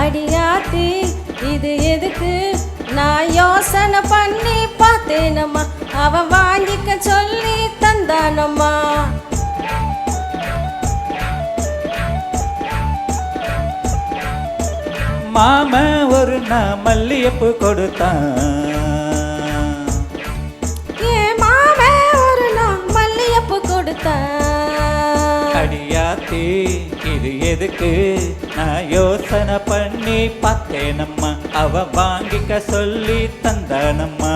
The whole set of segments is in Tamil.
அடியாத்தி இது எதுக்கு நான் யோசனை பண்ணி பார்த்தேனம்மா அவன் வாங்கிக்க சொல்லி தந்தானம்மா. மாம ஒரு நான் மல்லியப்பு கொடுத்தான். ஏன் மாம ஒரு நான் மல்லியப்பு கொடுத்தான். அடியாத்தி இது எதுக்கு நான் யோசனை பண்ணி பார்த்தேனம்மா அவ வாங்கிக்க சொல்லி தந்தானம்மா.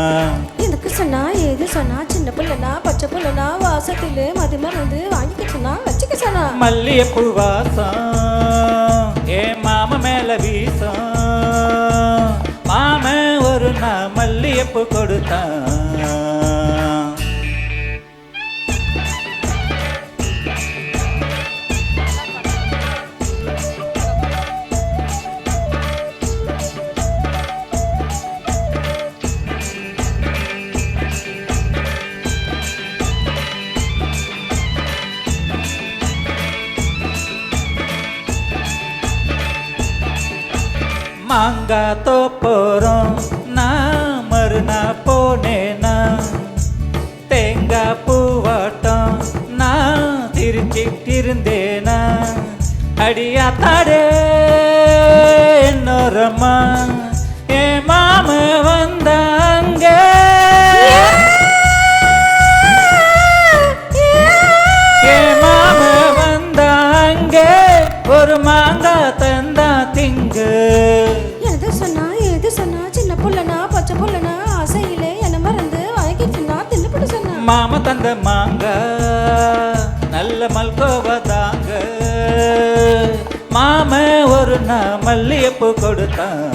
எனக்கு சொன்னா ஏது சொன்னா சின்ன பிள்ளைனா பச்சை பிள்ளைனா வாசத்திலே மதி மறந்து வாங்கிக்க சொன்னா வச்சுக்க சொன்னா. மல்லியப்பூ வாசம் ஏ மாம மேல வீசம். மாம ஒரு நான் மல்லியப்பூ கொடுத்தான். மாங்கா தோப்போறோம் நான் மறுநா போனேனா. தேங்காய் பூவாட்டம் நான் திரிச்சிட்டு இருந்தேனா. அடியாத்தாடே என்னோரம்மா ஏ மாம வந்தாங்க. ஏ மாம வந்தாங்க ஒரு மாங்கா தந்தா திங்க. பச்சை புள்ளனா ஆசையிலே என்ன மறந்து வாங்கிச்சுன்னா தின்னுபடி சொன்னா. மாம தந்த மாங்க நல்ல மல்கோவதாங்க. மாம ஒரு நான் மல்லியப்பூ கொடுத்தான்.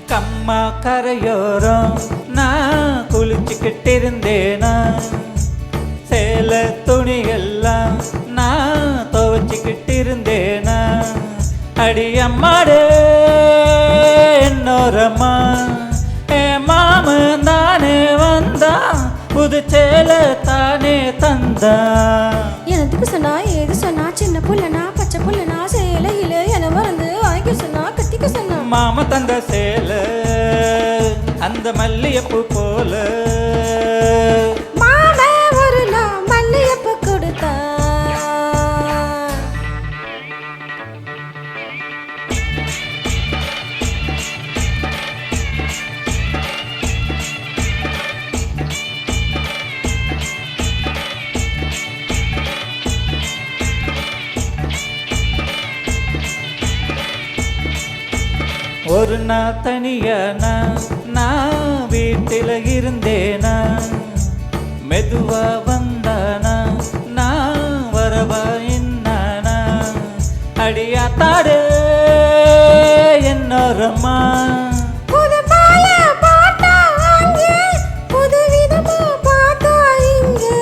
கம்மா கரையோரம் நான் குளிச்சுக்கிட்டு இருந்தேனா. சேல துணியெல்லாம் நான் துவச்சிக்கிட்டு இருந்தேனா. அடி அம்மாடே என்னோரம்மா ஏ மாமன் தானே வந்தான் புது சேல தானே தந்தான். எனக்கு சொன்னா ஏது சொன்னா சின்ன புள்ளனா பச்சை புள்ளனா சேலையில என்ன மறந்து வாங்கி சொன்னா கட்டிக்க சொன்னா. மாம தந்த சேல அந்த மல்லியப்பூ போல. மாம ஒரு நான் மல்லியப்பூ கொடுத்தா. ஒரு நாள் தனியானா நான் வீட்டில் இருந்தேனா. மெதுவா வந்தானா நான் வரவா என்னானா. அடியாத்தாடே என்னோரம்மா புது பால பாட்டா அங்கே புது விதமா பாட்டா இங்கே.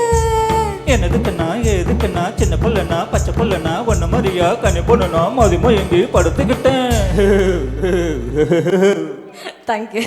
என்னதுக்குன்னா எதுக்குன்னா சின்ன புள்ளனா பச்சை புள்ளனா ஒன்னு மாதிரியா கனி பொண்ணுனா மதி மயங்கி படுத்துக்கிட்டேன். தேங்க்யூ.